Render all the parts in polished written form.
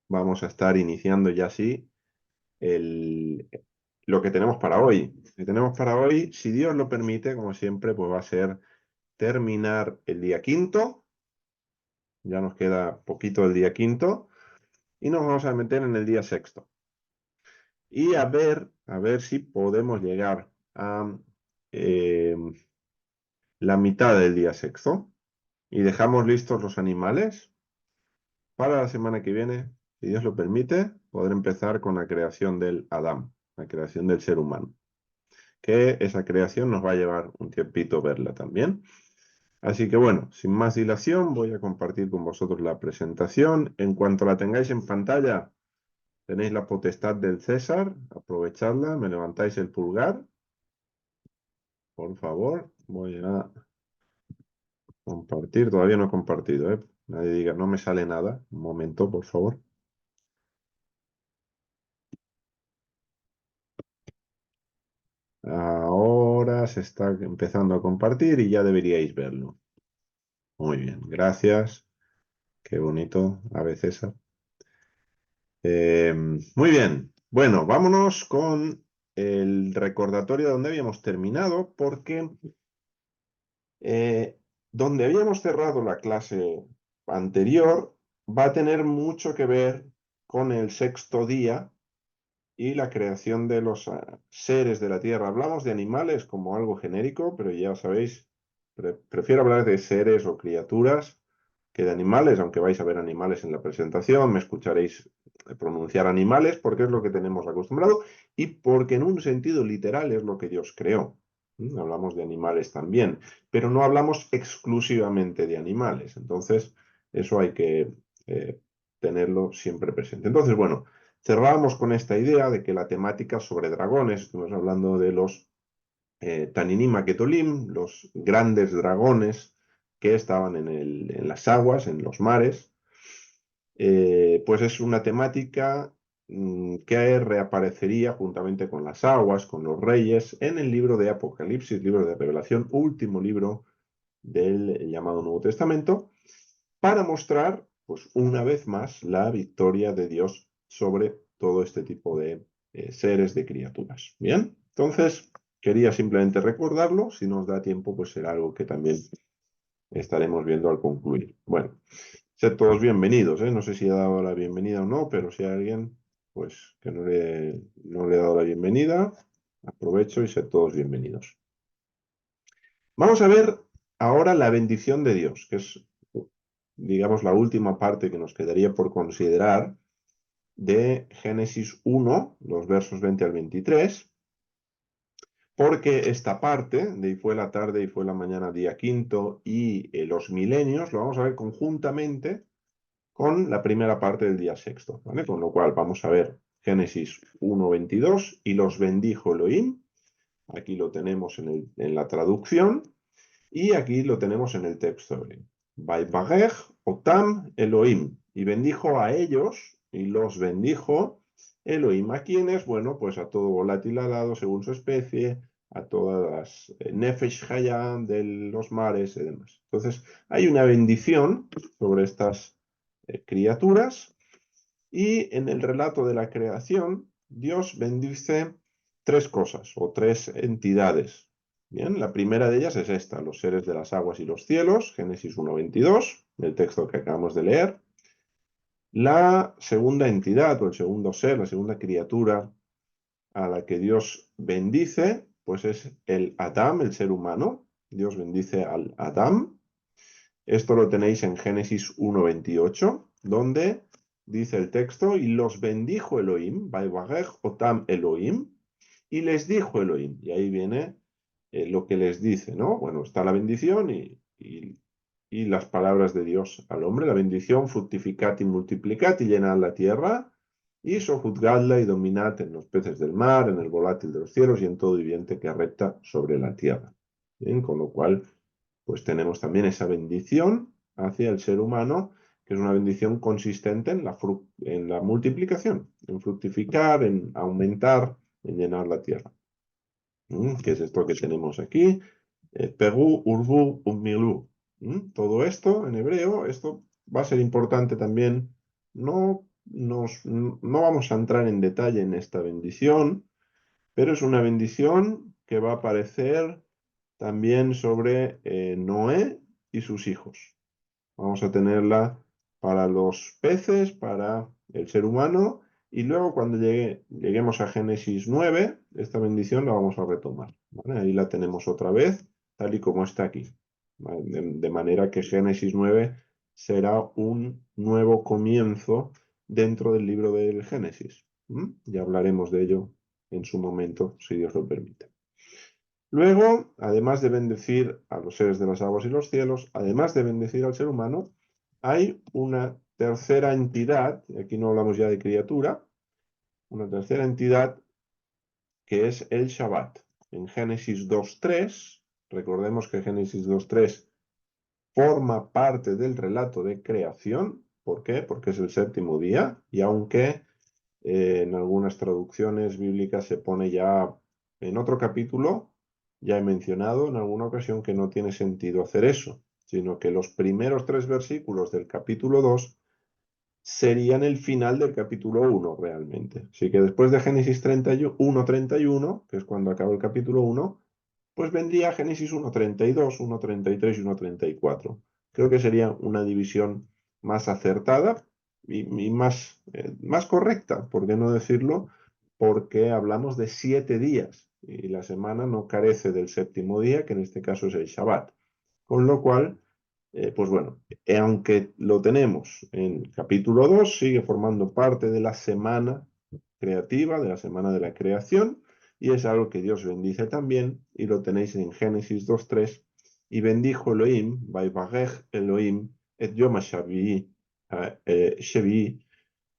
vamos a estar iniciando ya así lo que tenemos para hoy. Lo que tenemos para hoy, si Dios lo permite, como siempre, pues va a ser terminar el día quinto. Ya nos queda poquito el día quinto. Y nos vamos a meter en el día sexto. Y a ver si podemos llegar a eh, la mitad del día sexto. Y dejamos listos los animales. Para la semana que viene, si Dios lo permite, podré empezar con la creación del Adán, la creación del ser humano. Que esa creación nos va a llevar un tiempito verla también. Así que bueno, sin más dilación, voy a compartir con vosotros la presentación. En cuanto la tengáis en pantalla, tenéis la potestad del César. Aprovechadla, me levantáis el pulgar. Por favor, voy a compartir. Todavía no he compartido, ¿eh? Nadie diga, no me sale nada. Un momento, por favor. Ahora se está empezando a compartir y ya deberíais verlo. Muy bien, gracias. Qué bonito, Ave César. Muy bien, bueno, vámonos con el recordatorio donde habíamos terminado, porque donde habíamos cerrado la clase anterior va a tener mucho que ver con el sexto día y la creación de los seres de la Tierra. Hablamos de animales como algo genérico, pero ya sabéis, prefiero hablar de seres o criaturas que de animales, aunque vais a ver animales en la presentación, me escucharéis pronunciar animales porque es lo que tenemos acostumbrado y porque en un sentido literal es lo que Dios creó. Hablamos de animales también, pero no hablamos exclusivamente de animales. Entonces, eso hay que tenerlo siempre presente. Entonces, bueno, cerrábamos con esta idea de que la temática sobre dragones, estuvimos hablando de los Taninim Aketolim, los grandes dragones que estaban en las aguas, en los mares, pues es una temática que reaparecería juntamente con las aguas, con los reyes, en el libro de Apocalipsis, libro de Revelación, último libro del llamado Nuevo Testamento, para mostrar, pues una vez más, la victoria de Dios sobre todo este tipo de seres, de criaturas. Bien, entonces quería simplemente recordarlo, si nos da tiempo, pues será algo que también estaremos viendo al concluir. Bueno, sed todos bienvenidos, ¿eh? No sé si he dado la bienvenida o no, pero si hay alguien, pues que no le he dado la bienvenida, aprovecho y sed todos bienvenidos. Vamos a ver ahora la bendición de Dios, que es, digamos, la última parte que nos quedaría por considerar de Génesis 1, los versos 20 al 23, porque esta parte de y fue la tarde y fue la mañana día quinto y los milenios lo vamos a ver conjuntamente con la primera parte del día sexto, ¿vale? Con lo cual vamos a ver Génesis 1, 22 y los bendijo Elohim. Aquí lo tenemos en la traducción. Y aquí lo tenemos en el texto. Vaivarech otam Elohim. Y bendijo a ellos, y los bendijo Elohim. ¿A quiénes? Bueno, pues a todo volátil alado según su especie, a todas las Nefesh Hayam de los mares y demás. Entonces, hay una bendición sobre estas criaturas. Y en el relato de la creación, Dios bendice tres cosas o tres entidades. Bien, la primera de ellas es esta, los seres de las aguas y los cielos, Génesis 1:22, el texto que acabamos de leer. La segunda entidad o el segundo ser, la segunda criatura a la que Dios bendice, pues es el Adam, el ser humano. Dios bendice al Adam. Esto lo tenéis en Génesis 1:28, donde dice el texto, y los bendijo Elohim, Vaivarech otam Elohim, y les dijo Elohim. Y ahí viene lo que les dice, ¿no? Bueno, está la bendición y las palabras de Dios al hombre. La bendición, fructificad y multiplicad y llenad la tierra, y sojuzgadla y dominad en los peces del mar, en el volátil de los cielos y en todo viviente que repta sobre la tierra. Bien, con lo cual pues tenemos también esa bendición hacia el ser humano, que es una bendición consistente en la multiplicación, en fructificar, en aumentar, en llenar la tierra. ¿Qué es esto que tenemos aquí? Pegu, urbu, Todo esto en hebreo, esto va a ser importante también, no no vamos a entrar en detalle en esta bendición, pero es una bendición que va a aparecer también sobre Noé y sus hijos. Vamos a tenerla para los peces, para el ser humano, y luego cuando lleguemos a Génesis 9, esta bendición la vamos a retomar, ¿vale? Ahí la tenemos otra vez, tal y como está aquí, ¿vale? De manera que Génesis 9 será un nuevo comienzo dentro del libro del Génesis. Ya hablaremos de ello en su momento, si Dios lo permite. Luego, además de bendecir a los seres de las aguas y los cielos, además de bendecir al ser humano, hay una tercera entidad, y aquí no hablamos ya de criatura, una tercera entidad que es el Shabbat. En Génesis 2.3, recordemos que Génesis 2.3 forma parte del relato de creación. ¿Por qué? Porque es el séptimo día, y aunque en algunas traducciones bíblicas se pone ya en otro capítulo, ya he mencionado en alguna ocasión que no tiene sentido hacer eso, sino que los primeros 3 versículos del capítulo 2 serían el final del capítulo 1 realmente. Así que después de Génesis 1.31, que es cuando acaba el capítulo 1, pues vendría Génesis 1.32, 1.33 y 1.34. Creo que sería una división más acertada y más correcta, ¿por qué no decirlo? Porque hablamos de 7 días y la semana no carece del séptimo día, que en este caso es el Shabbat. Con lo cual, pues bueno, aunque lo tenemos en capítulo 2, sigue formando parte de la semana creativa, de la semana de la creación, y es algo que Dios bendice también, y lo tenéis en Génesis 2.3, y bendijo Elohim, Vayvarech Elohim, et Yom HaShavi'i,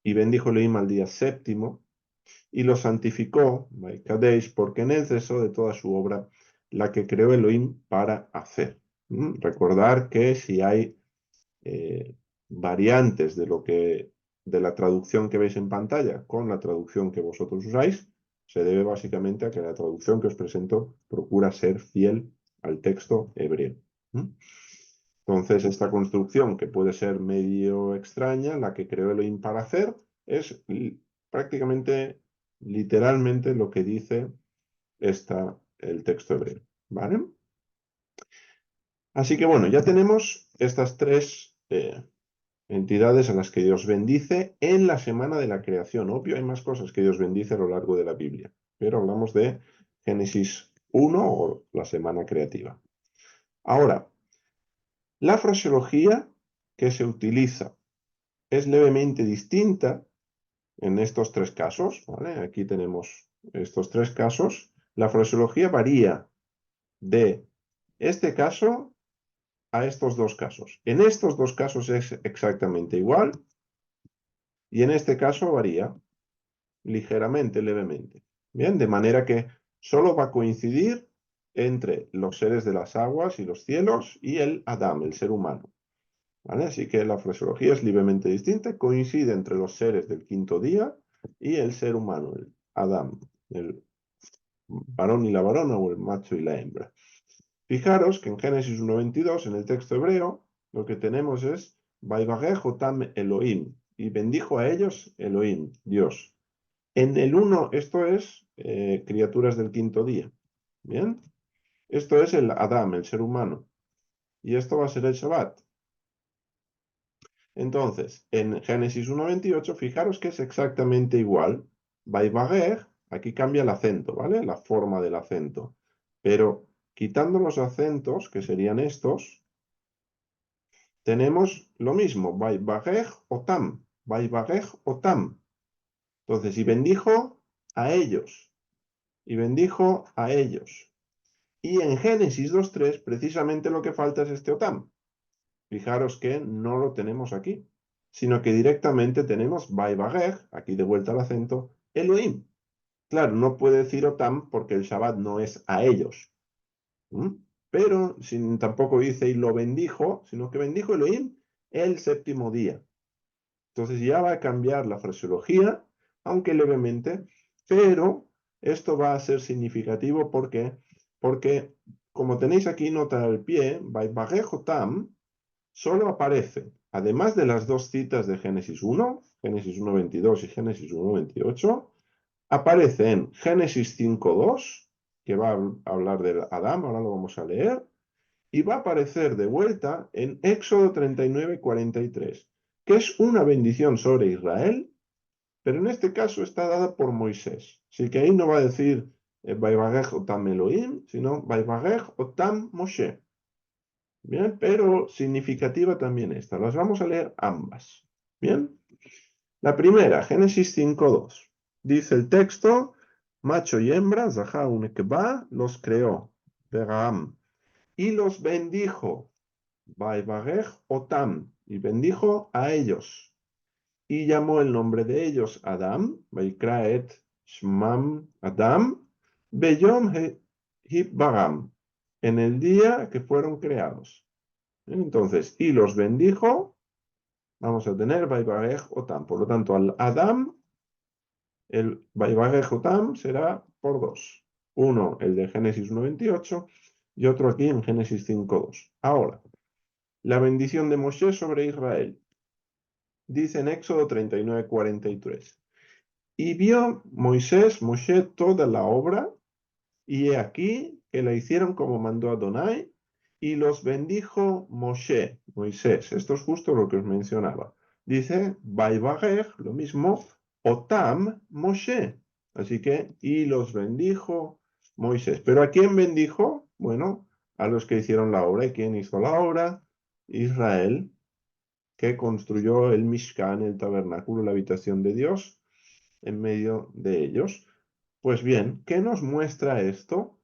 y bendijo Elohim al día séptimo, y lo santificó, Vaikadesh, porque en él cesó de toda su obra, la que creó Elohim para hacer. Recordar que si hay variantes de la traducción que veis en pantalla con la traducción que vosotros usáis, se debe básicamente a que la traducción que os presento procura ser fiel al texto hebreo. Entonces, esta construcción, que puede ser medio extraña, la que creó Elohim para hacer, es prácticamente, literalmente, lo que dice el texto hebreo. ¿Vale? Así que bueno, ya tenemos estas 3 entidades a las que Dios bendice en la semana de la creación. Obvio, hay más cosas que Dios bendice a lo largo de la Biblia, pero hablamos de Génesis 1 o la semana creativa. Ahora, la fraseología que se utiliza es levemente distinta en estos 3 casos, ¿vale? Aquí tenemos estos 3 casos. La fraseología varía de este caso a estos 2 casos. En estos 2 casos es exactamente igual y en este caso varía ligeramente, levemente. Bien, de manera que solo va a coincidir entre los seres de las aguas y los cielos y el Adam, el ser humano. ¿Vale? Así que la fraseología es levemente distinta, coincide entre los seres del quinto día y el ser humano, el Adam, el varón y la varona o el macho y la hembra. Fijaros que en Génesis 1.22, en el texto hebreo, lo que tenemos es Vayvarech otam Elohim, y bendijo a ellos Elohim, Dios. En el 1, esto es criaturas del quinto día. Bien, esto es el Adam, el ser humano, y esto va a ser el Shabbat. Entonces, en Génesis 1.28, fijaros que es exactamente igual. Vayvarech, aquí cambia el acento, ¿vale? La forma del acento. Pero quitando los acentos, que serían estos, tenemos lo mismo. Vayvarech otam. Vayvarech otam. Entonces, y bendijo a ellos. Y bendijo a ellos. Y en Génesis 2.3, precisamente lo que falta es este otam. Fijaros que no lo tenemos aquí, sino que directamente tenemos Vayvarech, aquí de vuelta al acento, Elohim. Claro, no puede decir otam porque el Shabbat no es a ellos. Pero tampoco dice y lo bendijo, sino que bendijo Elohim el séptimo día. Entonces ya va a cambiar la fraseología, aunque levemente, pero esto va a ser significativo porque como tenéis aquí nota al pie, Vayvarech otam, solo aparece además de las dos citas de Génesis 1, Génesis 1:22 y Génesis 1:28, aparece en Génesis 5:2, que va a hablar de Adán, ahora lo vamos a leer, y va a aparecer de vuelta en Éxodo 39:43, que es una bendición sobre Israel, pero en este caso está dada por Moisés. Así que ahí no va a decir Vaivarech otam Elohim, sino Vaivarech otam Moshe. Bien, pero significativa también esta. Las vamos a leer ambas. Bien, la primera, Génesis 5:2. Dice el texto, macho y hembra, Zahar Unekeba, los creó, Beraham, y los bendijo, Vaivarech otam, y bendijo a ellos. Y llamó el nombre de ellos Adam, Vaikraet Shmam Adam, Beyom Hibbaram, en el día que fueron creados. Entonces, y los bendijo, vamos a tener Vaivarech Otam. Por lo tanto, al Adam, el Vaivarech Otam será por dos. Uno, el de Génesis 1:28, y otro aquí en Génesis 5:2. Ahora, la bendición de Moshe sobre Israel. Dice en Éxodo 39:43. Y vio Moshe toda la obra, y he aquí que la hicieron como mandó Adonai, y los bendijo Moisés. Esto es justo lo que os mencionaba. Dice, Vaivarech, lo mismo, Otam Moshe. Así que, y los bendijo Moisés. ¿Pero a quién bendijo? Bueno, a los que hicieron la obra. ¿Y quién hizo la obra? Israel, que construyó el Mishkan, el tabernáculo, la habitación de Dios, en medio de ellos. Pues bien, ¿qué nos muestra esto?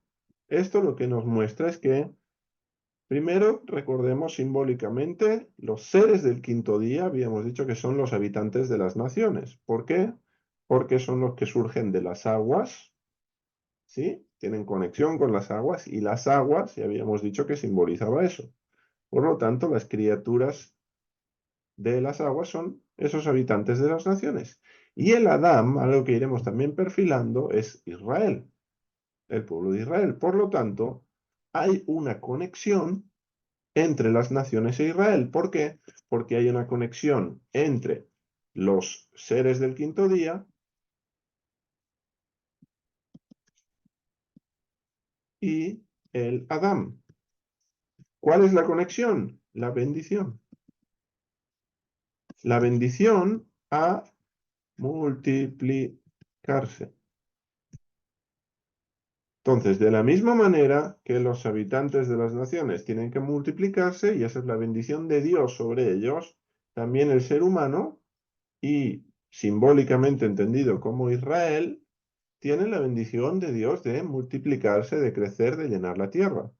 Esto lo que nos muestra es que, primero, recordemos simbólicamente, los seres del quinto día, habíamos dicho que son los habitantes de las naciones. ¿Por qué? Porque son los que surgen de las aguas, ¿sí? Tienen conexión con las aguas, y las aguas, ya habíamos dicho que simbolizaba eso. Por lo tanto, las criaturas de las aguas son esos habitantes de las naciones. Y el Adam, algo que iremos también perfilando, es Israel, el pueblo de Israel. Por lo tanto, hay una conexión entre las naciones e Israel. ¿Por qué? Porque hay una conexión entre los seres del quinto día y el Adam. ¿Cuál es la conexión? La bendición. La bendición a multiplicarse. Entonces, de la misma manera que los habitantes de las naciones tienen que multiplicarse, y esa es la bendición de Dios sobre ellos, también el ser humano, y simbólicamente entendido como Israel, tiene la bendición de Dios de multiplicarse, de crecer, de llenar la tierra.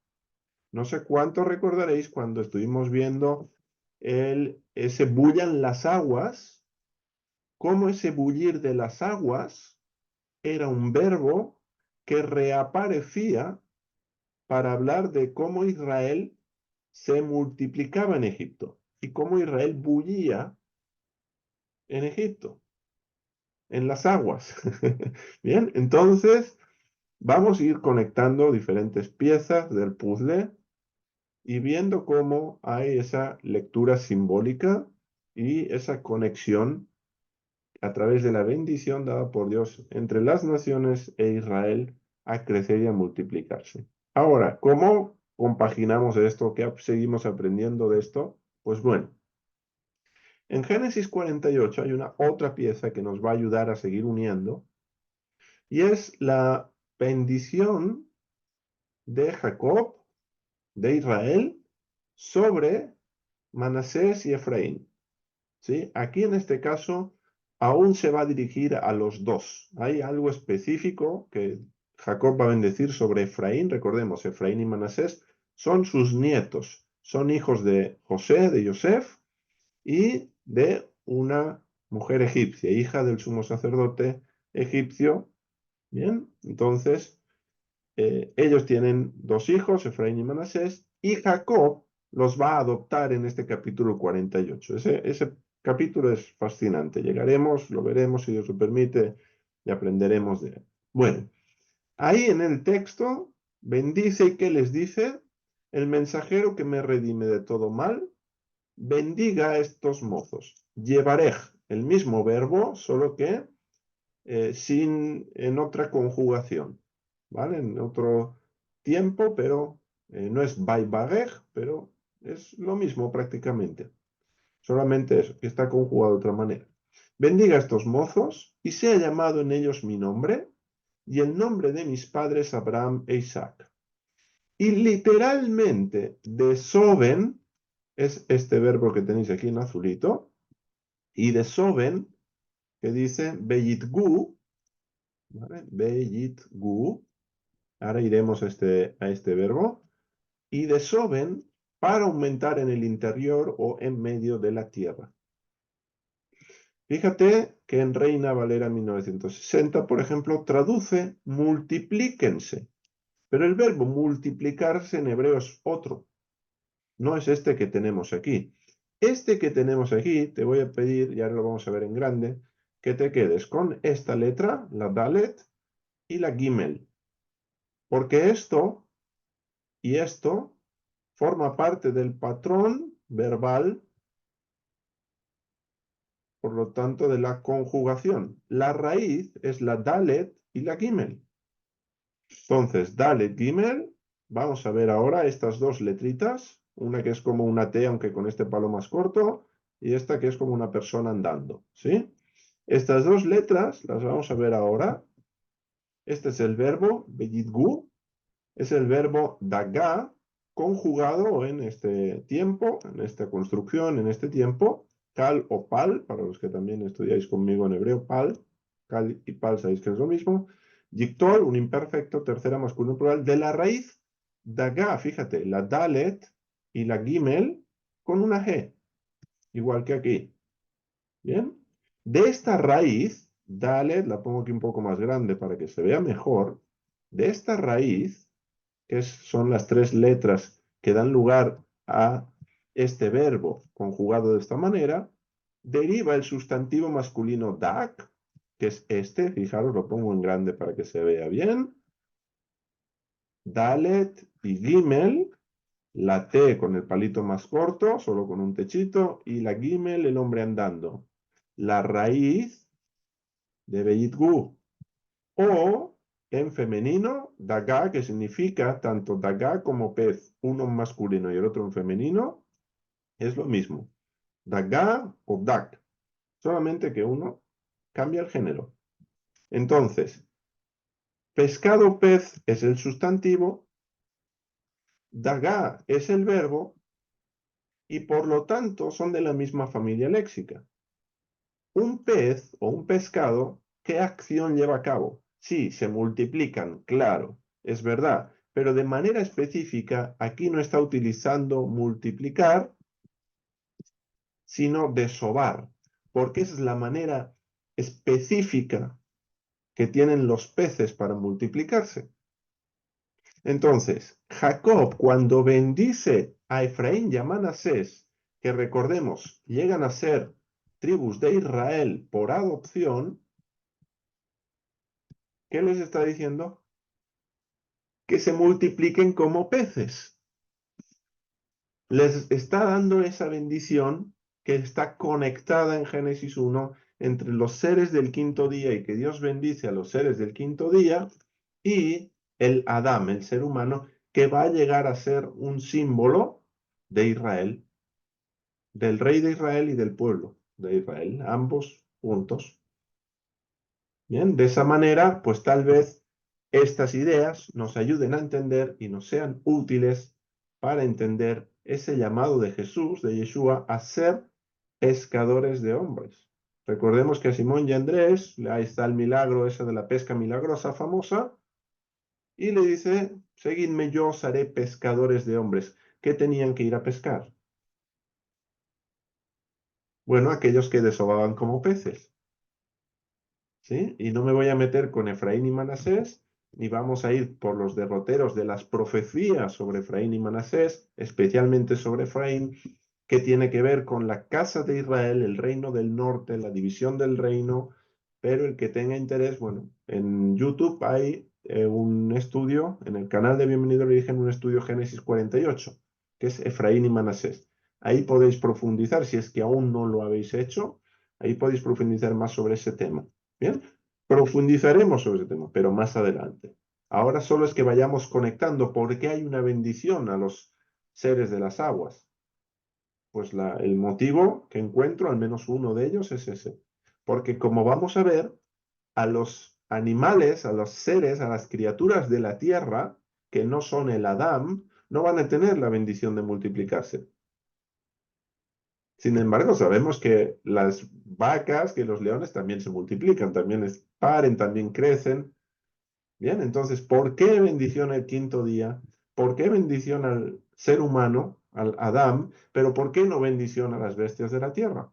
No sé cuánto recordaréis cuando estuvimos viendo ese bullan las aguas, cómo ese bullir de las aguas era un verbo que reaparecía para hablar de cómo Israel se multiplicaba en Egipto y cómo Israel bullía en Egipto, en las aguas. Bien, entonces vamos a ir conectando diferentes piezas del puzzle y viendo cómo hay esa lectura simbólica y esa conexión a través de la bendición dada por Dios entre las naciones e Israel a crecer y a multiplicarse. Ahora, ¿cómo compaginamos esto? ¿Qué seguimos aprendiendo de esto? Pues bueno, en Génesis 48 hay una otra pieza que nos va a ayudar a seguir uniendo, y es la bendición de Jacob, de Israel, sobre Manasés y Efraín. ¿Sí? Aquí en este caso aún se va a dirigir a los dos. Hay algo específico que Jacob va a bendecir sobre Efraín. Recordemos, Efraín y Manasés son sus nietos. Son hijos de José, de Yosef, y de una mujer egipcia, hija del sumo sacerdote egipcio. Bien, entonces ellos tienen dos hijos, Efraín y Manasés, y Jacob los va a adoptar en este capítulo 48. Ese capítulo es fascinante. Llegaremos, lo veremos si Dios lo permite y aprenderemos de él. Bueno, ahí en el texto bendice y ¿qué les dice? El mensajero que me redime de todo mal bendiga a estos mozos. Yevarej, el mismo verbo, solo que en otra conjugación, ¿vale? En otro tiempo, pero no es vaibarej, pero es lo mismo prácticamente. Solamente eso, que está conjugado de otra manera. Bendiga a estos mozos y sea llamado en ellos mi nombre y el nombre de mis padres Abraham e Isaac. Y literalmente, desoben es este verbo que tenéis aquí en azulito, y desoben, que dice beyitgu, ¿vale? Beyitgu, ahora iremos a este verbo, y desoben para aumentar en el interior o en medio de la tierra. Fíjate que en Reina Valera 1960, por ejemplo, traduce multiplíquense, pero el verbo multiplicarse en hebreo es otro, no es este que tenemos aquí. Este que tenemos aquí, te voy a pedir, y ahora lo vamos a ver en grande, que te quedes con esta letra, la Dalet y la Gimel, porque esto y esto forma parte del patrón verbal, por lo tanto, de la conjugación. La raíz es la Dalet y la Gimel. Entonces, Dalet, Gimel, vamos a ver ahora estas dos letritas, una que es como una T, aunque con este palo más corto, y esta que es como una persona andando, ¿sí? Estas dos letras las vamos a ver ahora. Este es el verbo beyitgu, es el verbo daga, conjugado en este tiempo, en esta construcción, en este tiempo, cal o pal, para los que también estudiáis conmigo en hebreo, pal, cal y pal sabéis que es lo mismo. Yictol, un imperfecto, tercera masculino plural, de la raíz daga, fíjate, la dalet y la gimel con una G, igual que aquí. ¿Bien? De esta raíz, dalet, la pongo aquí un poco más grande para que se vea mejor, de esta raíz, son las tres letras que dan lugar a este verbo conjugado de esta manera, deriva el sustantivo masculino dak, que es este, fijaros, lo pongo en grande para que se vea bien, dalet y gimel, la T con el palito más corto, solo con un techito, y la gimel, el hombre andando. La raíz de beyitgu, o en femenino, daga, que significa tanto daga como pez, uno en masculino y el otro en femenino, es lo mismo. Daga o dak, solamente que uno cambia el género. Entonces, pescado, pez es el sustantivo, daga es el verbo y por lo tanto son de la misma familia léxica. Un pez o un pescado, ¿qué acción lleva a cabo? Sí, se multiplican, claro, es verdad, pero de manera específica aquí no está utilizando multiplicar, sino desovar, porque esa es la manera específica que tienen los peces para multiplicarse. Entonces, Jacob, cuando bendice a Efraín y a Manasés, que recordemos, llegan a ser tribus de Israel por adopción, ¿qué les está diciendo? Que se multipliquen como peces. Les está dando esa bendición que está conectada en Génesis 1 entre los seres del quinto día y que Dios bendice a los seres del quinto día y el Adán, el ser humano, que va a llegar a ser un símbolo de Israel, del rey de Israel y del pueblo de Israel, ambos juntos. Bien, de esa manera, pues tal vez estas ideas nos ayuden a entender y nos sean útiles para entender ese llamado de Jesús, de Yeshua, a ser pescadores de hombres. Recordemos que a Simón y Andrés, ahí está el milagro ese de la pesca milagrosa famosa, y le dice, seguidme, yo os haré pescadores de hombres. ¿Qué tenían que ir a pescar? Bueno, aquellos que desobaban como peces. ¿Sí? Y no me voy a meter con Efraín y Manasés, ni vamos a ir por los derroteros de las profecías sobre Efraín y Manasés, especialmente sobre Efraín, que tiene que ver con la casa de Israel, el reino del norte, la división del reino, pero el que tenga interés, bueno, en YouTube hay un estudio, en el canal de Bienvenido al Origen, un estudio Génesis 48, que es Efraín y Manasés. Ahí podéis profundizar, si es que aún no lo habéis hecho, ahí podéis profundizar más sobre ese tema. Bien, profundizaremos sobre ese tema, pero más adelante. Ahora solo es que vayamos conectando porque hay una bendición a los seres de las aguas. Pues el motivo que encuentro, al menos uno de ellos, es ese. Porque como vamos a ver, a los animales, a los seres, a las criaturas de la tierra, que no son el Adán, no van a tener la bendición de multiplicarse. Sin embargo, sabemos que las vacas, que los leones también se multiplican, también paren, también crecen. Bien, entonces, ¿por qué bendición el quinto día? ¿Por qué bendición al ser humano, al Adán, pero por qué no bendición a las bestias de la tierra?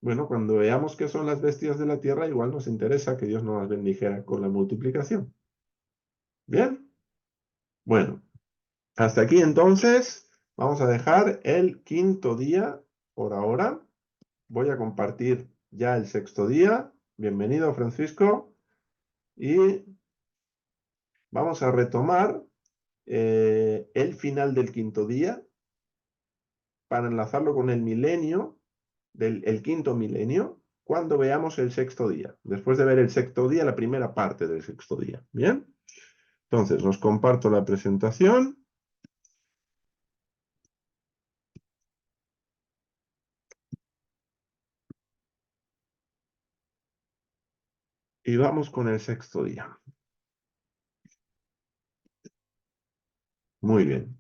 Bueno, cuando veamos qué son las bestias de la tierra, igual nos interesa que Dios nos las bendijera con la multiplicación. Bien, bueno, hasta aquí entonces vamos a dejar el quinto día por ahora. Voy a compartir ya el sexto día. Bienvenido, Francisco. Y vamos a retomar el final del quinto día para enlazarlo con el milenio, el quinto milenio, cuando veamos el sexto día. Después de ver el sexto día, la primera parte del sexto día. ¿Bien? Entonces, os comparto la presentación. Y vamos con el sexto día. Muy bien.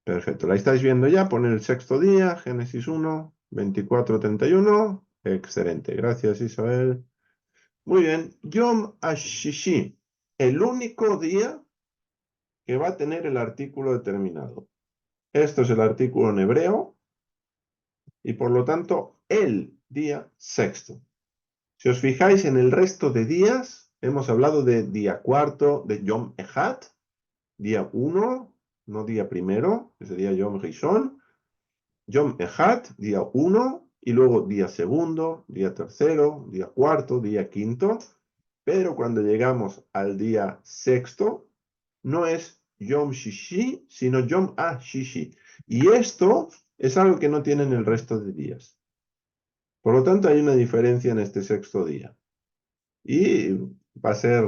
Perfecto. La estáis viendo ya. Poner el sexto día, Génesis 1, 24, 31. Excelente. Gracias, Isabel. Muy bien. Yom HaShishi. El único día que va a tener el artículo determinado. Esto es el artículo en hebreo y por lo tanto el día sexto. Si os fijáis en el resto de días, hemos hablado de día cuarto, de Yom Echad, día 1, no día primero, que sería Yom Rishon, Yom Echad, día 1, y luego día segundo, día tercero, día cuarto, día quinto, pero cuando llegamos al día sexto, no es Yom Shishi, sino Yom HaShishi. Y esto es algo que no tienen el resto de días. Por lo tanto, hay una diferencia en este sexto día. Y va a ser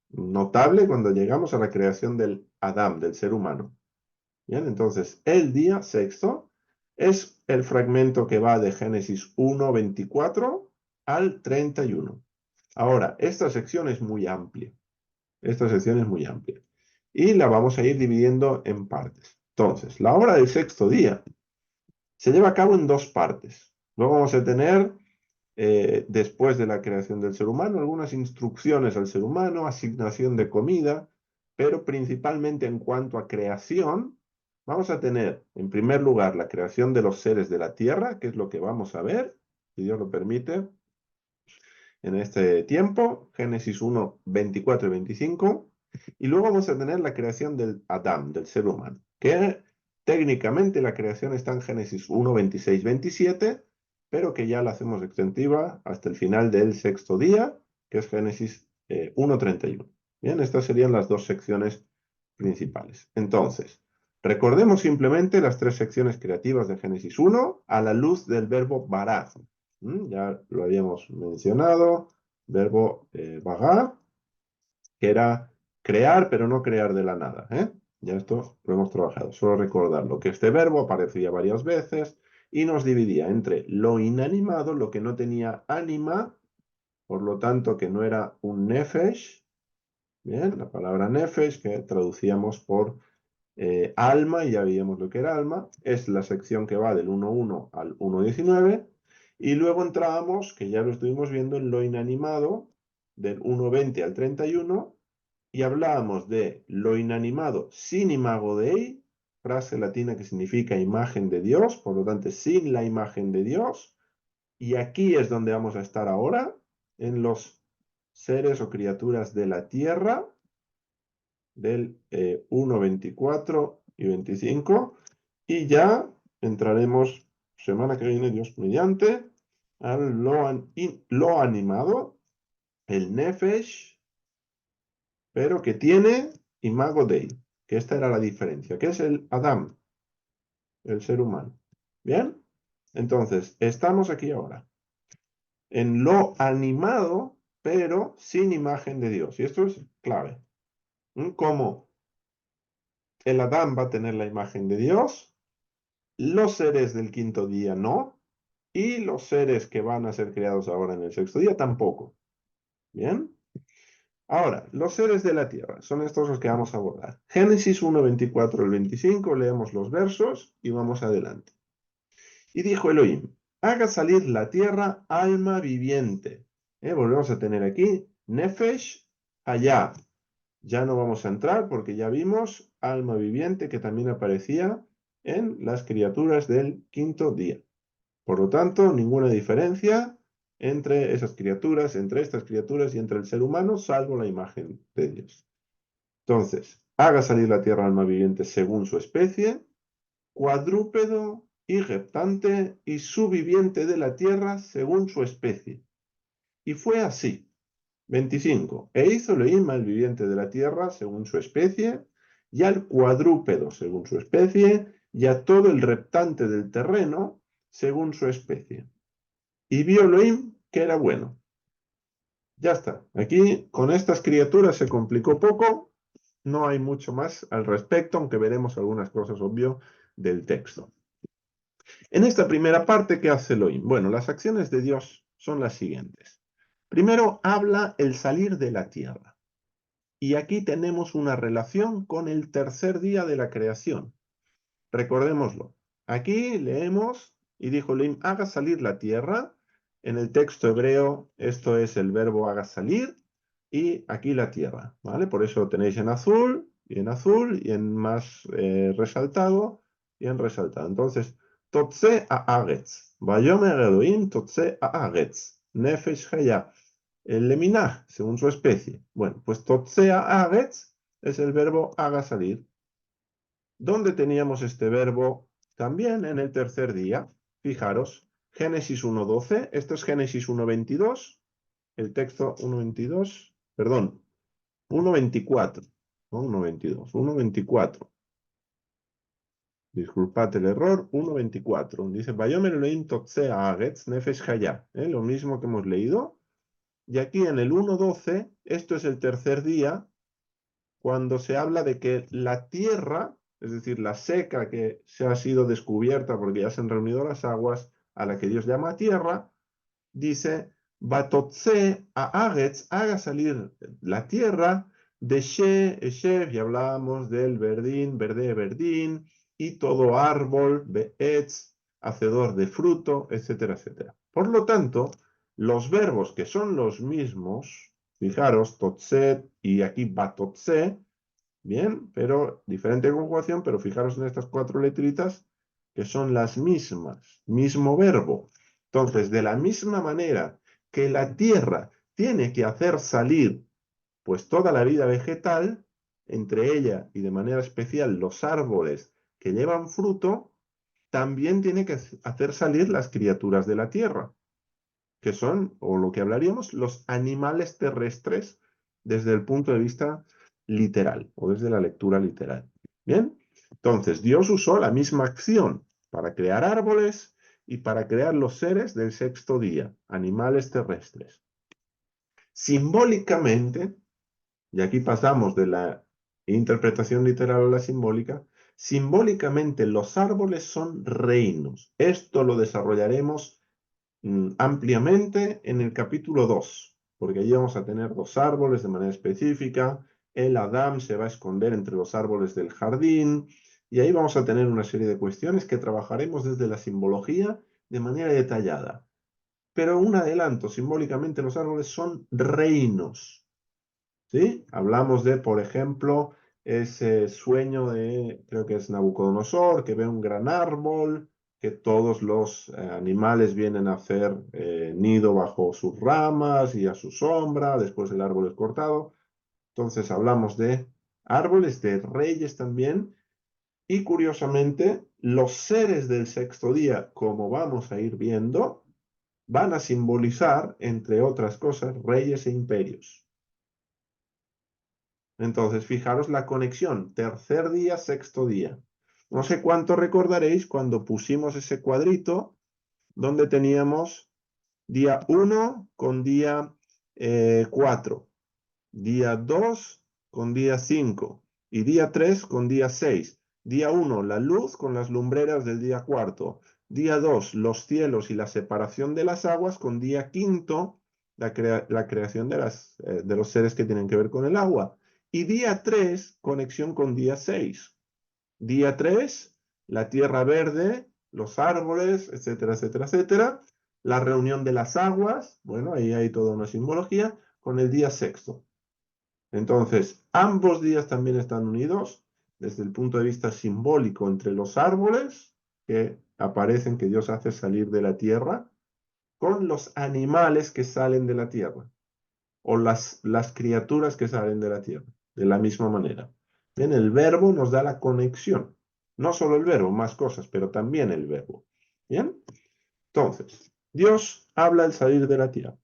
notable cuando llegamos a la creación del Adán, del ser humano. Bien, entonces, el día sexto es el fragmento que va de Génesis 1:24 al 31. Ahora, esta sección es muy amplia. Esta sección es muy amplia. Y la vamos a ir dividiendo en partes. Entonces, la hora del sexto día se lleva a cabo en dos partes. Luego vamos a tener, después de la creación del ser humano, algunas instrucciones al ser humano, asignación de comida, pero principalmente en cuanto a creación, vamos a tener, en primer lugar, la creación de los seres de la tierra, que es lo que vamos a ver, si Dios lo permite, en este tiempo, Génesis 1, 24 y 25. Y luego vamos a tener la creación del Adán, del ser humano, que técnicamente la creación está en Génesis 1, 26, 27, pero que ya la hacemos extensiva hasta el final del sexto día, que es Génesis 1, 31. Bien, estas serían las dos secciones principales. Entonces, recordemos simplemente las tres secciones creativas de Génesis 1 a la luz del verbo bará. Ya lo habíamos mencionado, verbo bagá, que era crear, pero no crear de la nada. Ya esto lo hemos trabajado. Solo recordarlo, que este verbo aparecía varias veces y nos dividía entre lo inanimado, lo que no tenía ánima, por lo tanto que no era un nefesh. Bien, la palabra nefesh, que traducíamos por alma, y ya veíamos lo que era alma, es la sección que va del 1.1 al 1.19, y luego entrábamos, que ya lo estuvimos viendo, en lo inanimado, del 1.20 al 31, y hablábamos de lo inanimado sin imago Dei, frase latina que significa imagen de Dios, por lo tanto, sin la imagen de Dios, y aquí es donde vamos a estar ahora, en los seres o criaturas de la tierra, del 1, 24 y 25. Y ya entraremos semana que viene, Dios mediante, al lo animado, el Nefesh, pero que tiene imago Dei, que esta era la diferencia, que es el Adam. el ser humano. ¿Bien? Entonces, estamos aquí ahora, en lo animado, pero sin imagen de Dios. Y esto es clave. Como el Adán va a tener la imagen de Dios, los seres del quinto día no, y los seres que van a ser creados ahora en el sexto día tampoco. ¿Bien? Ahora, los seres de la tierra, son estos los que vamos a abordar. Génesis 1, 24 al 25, leemos los versos y vamos adelante. Y dijo Elohim, haga salir la tierra alma viviente. Volvemos a tener aquí, Nefesh, allá. Ya no vamos a entrar porque ya vimos alma viviente que también aparecía en las criaturas del quinto día. Por lo tanto, ninguna diferencia entre esas criaturas, entre estas criaturas y entre el ser humano, salvo la imagen de Dios. Entonces, haga salir la tierra alma viviente según su especie, cuadrúpedo y reptante y subviviente de la tierra según su especie. Y fue así. 25. E hizo Elohim al viviente de la tierra según su especie, y al cuadrúpedo según su especie, y a todo el reptante del terreno según su especie. Y vio Elohim que era bueno. Ya está. Aquí con estas criaturas se complicó poco. No hay mucho más al respecto, aunque veremos algunas cosas obvio del texto. En esta primera parte, ¿qué hace Elohim? Bueno, las acciones de Dios son las siguientes. Primero habla el salir de la tierra. Y aquí tenemos una relación con el tercer día de la creación. Recordémoslo. Aquí leemos, y dijo Elohim, haga salir la tierra. En el texto hebreo, esto es el verbo haga salir, y aquí la tierra, ¿vale? Por eso tenéis en azul, y en más resaltado, y en resaltado. Entonces, Totse haaretz. Vayomer Elohim Totse haaretz. Nefesh haya. El leminah, según su especie. Bueno, pues Totse haaretz es el verbo haga salir. ¿Dónde teníamos este verbo? También en el tercer día. Fijaros, Génesis 1.12, esto es Génesis 1.22, el texto 1.22, perdón, 1.24, no 1.22, 1.24. Disculpad el error, 1.24. Dice, Vayomer Elohim totse haaretz nefesh haya. Lo mismo que hemos leído. Y aquí en el 1.12, esto es el tercer día, cuando se habla de que la tierra, es decir, la seca que se ha sido descubierta porque ya se han reunido las aguas, a la que Dios llama tierra, dice, Batotse a Agetz, haga salir la tierra de Shev, y hablábamos del verdín, verdín, y todo árbol, Beetz, hacedor de fruto, etcétera, etcétera. Por lo tanto, los verbos que son los mismos, fijaros, totset y aquí batotse, bien, pero diferente conjugación, pero fijaros en estas cuatro letritas que son las mismas, mismo verbo. Entonces, de la misma manera que la tierra tiene que hacer salir pues toda la vida vegetal, entre ella y de manera especial los árboles que llevan fruto, también tiene que hacer salir las criaturas de la tierra, que son, o lo que hablaríamos, los animales terrestres desde el punto de vista literal, o desde la lectura literal. Bien, entonces Dios usó la misma acción para crear árboles y para crear los seres del sexto día, animales terrestres. Simbólicamente, y aquí pasamos de la interpretación literal a la simbólica, simbólicamente los árboles son reinos. Esto lo desarrollaremos ampliamente en el capítulo 2, porque allí vamos a tener dos árboles de manera específica. El Adán se va a esconder entre los árboles del jardín, y ahí vamos a tener una serie de cuestiones que trabajaremos desde la simbología de manera detallada. Pero un adelanto, simbólicamente los árboles son reinos, ¿sí? Hablamos de, por ejemplo, ese sueño de, creo que es Nabucodonosor, que ve un gran árbol, que todos los animales vienen a hacer nido bajo sus ramas y a su sombra, después el árbol es cortado. Entonces hablamos de árboles, de reyes también, y curiosamente, los seres del sexto día, como vamos a ir viendo, van a simbolizar, entre otras cosas, reyes e imperios. Entonces, fijaros la conexión, tercer día, sexto día. No sé cuánto recordaréis cuando pusimos ese cuadrito donde teníamos día 1 con día 4, día 2 con día 5 y día 3 con día 6. Día 1, la luz con las lumbreras del día cuarto. Día 2, los cielos y la separación de las aguas, con día quinto, la creación de los seres que tienen que ver con el agua. Y día 3, conexión con día 6. Día 3, la tierra verde, los árboles, etcétera, etcétera, etcétera. La reunión de las aguas, bueno, ahí hay toda una simbología, con el día sexto. Entonces, ambos días también están unidos desde el punto de vista simbólico entre los árboles que aparecen, que Dios hace salir de la tierra, con los animales que salen de la tierra, o las criaturas que salen de la tierra, de la misma manera. Bien, el verbo nos da la conexión. No solo el verbo, más cosas, pero también el verbo. Bien, entonces, Dios habla al salir de la tierra.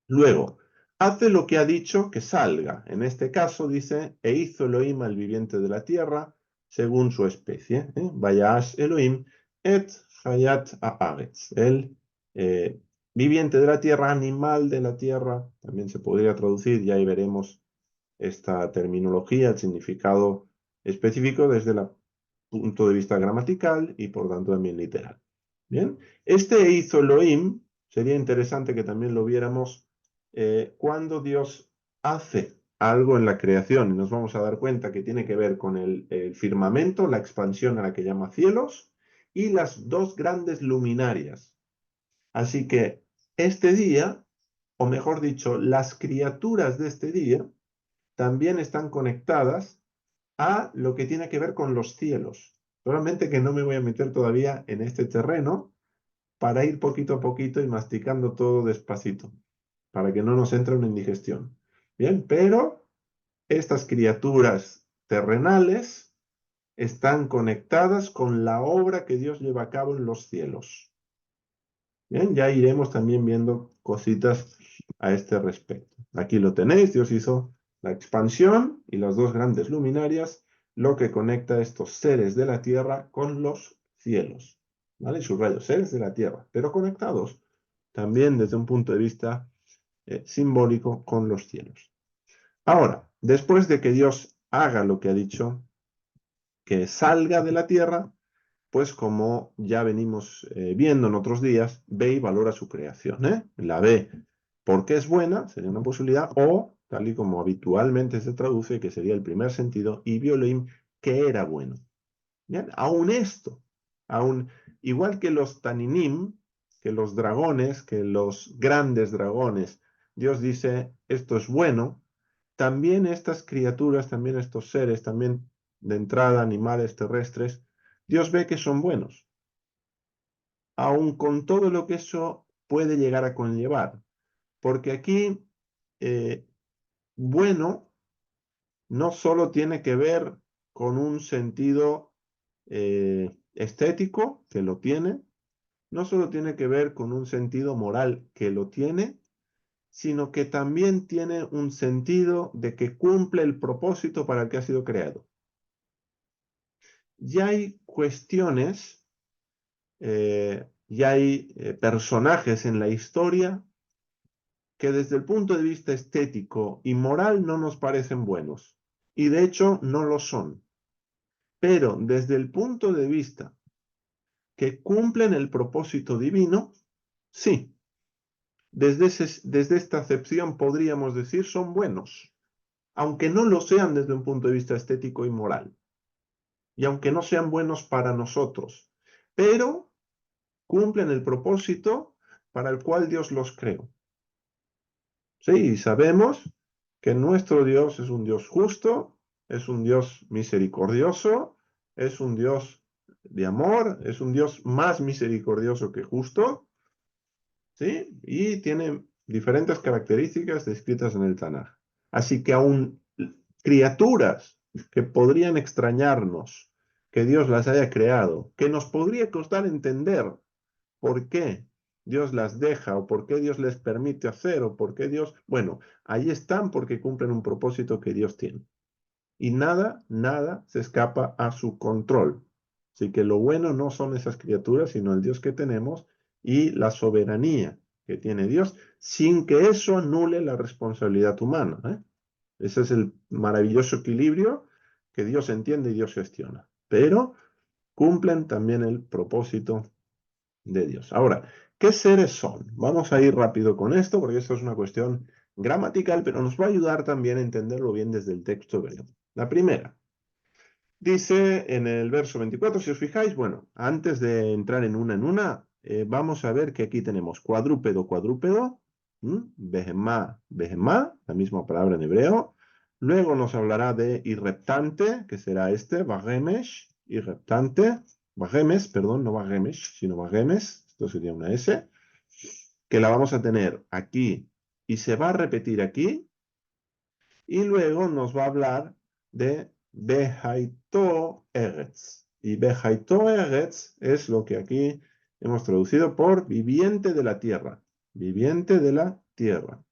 Luego, hace lo que ha dicho que salga. En este caso dice, e hizo Elohim al viviente de la tierra, según su especie. Vayash Elohim et hayat haaretz. El viviente de la tierra, animal de la tierra, también se podría traducir, y ahí veremos esta terminología, el significado específico desde el punto de vista gramatical y por tanto también literal. Bien, este hizo Elohim, sería interesante que también lo viéramos cuando Dios hace algo en la creación, y nos vamos a dar cuenta que tiene que ver con el firmamento, la expansión a la que llama cielos, y las dos grandes luminarias. Así que este día, o mejor dicho, las criaturas de este día, también están conectadas a lo que tiene que ver con los cielos. Solamente que no me voy a meter todavía en este terreno para ir poquito a poquito y masticando todo despacito, para que no nos entre una indigestión. Bien, pero estas criaturas terrenales están conectadas con la obra que Dios lleva a cabo en los cielos. Bien, ya iremos también viendo cositas a este respecto. Aquí lo tenéis, Dios hizo la expansión y las dos grandes luminarias, lo que conecta a estos seres de la tierra con los cielos. ¿Vale? Subrayo, seres de la tierra, pero conectados también desde un punto de vista simbólico con los cielos. Ahora, después de que Dios haga lo que ha dicho, que salga de la tierra, pues como ya venimos viendo en otros días, ve y valora su creación. La ve porque es buena, sería una posibilidad, o tal y como habitualmente se traduce, que sería el primer sentido, y vio Elohim que era bueno. ¿Bien? Aún esto, aún igual que los taninim, que los dragones, que los grandes dragones, Dios dice, esto es bueno, también estas criaturas, también estos seres, también de entrada animales terrestres, Dios ve que son buenos, aun con todo lo que eso puede llegar a conllevar. Porque aquí, eh, bueno, no solo tiene que ver con un sentido estético, que lo tiene, no solo tiene que ver con un sentido moral, que lo tiene, sino que también tiene un sentido de que cumple el propósito para el que ha sido creado. Ya hay cuestiones, ya hay personajes en la historia que desde el punto de vista estético y moral no nos parecen buenos. Y de hecho no lo son. Pero desde el punto de vista que cumplen el propósito divino, sí. Desde esta acepción podríamos decir son buenos, aunque no lo sean desde un punto de vista estético y moral. Y aunque no sean buenos para nosotros. Pero cumplen el propósito para el cual Dios los creó. Sí, y sabemos que nuestro Dios es un Dios justo, es un Dios misericordioso, es un Dios de amor, es un Dios más misericordioso que justo, ¿sí? Y tiene diferentes características descritas en el Tanaj. Así que aún criaturas que podrían extrañarnos, que Dios las haya creado, que nos podría costar entender por qué Dios las deja o por qué Dios les permite hacer o por qué Dios, bueno, ahí están porque cumplen un propósito que Dios tiene. Y nada se escapa a su control. Así que lo bueno no son esas criaturas, sino el Dios que tenemos y la soberanía que tiene Dios, sin que eso anule la responsabilidad humana, ¿eh? Ese es el maravilloso equilibrio que Dios entiende y Dios gestiona. Pero cumplen también el propósito de Dios. Ahora, ¿qué seres son? Vamos a ir rápido con esto, porque esto es una cuestión gramatical, pero nos va a ayudar también a entenderlo bien desde el texto hebreo. La primera, dice en el verso 24, si os fijáis, bueno, antes de entrar en una, vamos a ver que aquí tenemos cuadrúpedo, cuadrúpedo, behemá, behemá, la misma palabra en hebreo. Luego nos hablará de irreptante, que será este, bagemesh, irreptante, bagemes, perdón, no bagemesh, sino bagemes, esto sería una S, que la vamos a tener aquí y se va a repetir aquí, y luego nos va a hablar de Behaito Eretz. Y Behaito Eretz es lo que aquí hemos traducido por viviente de la tierra. Viviente de la tierra.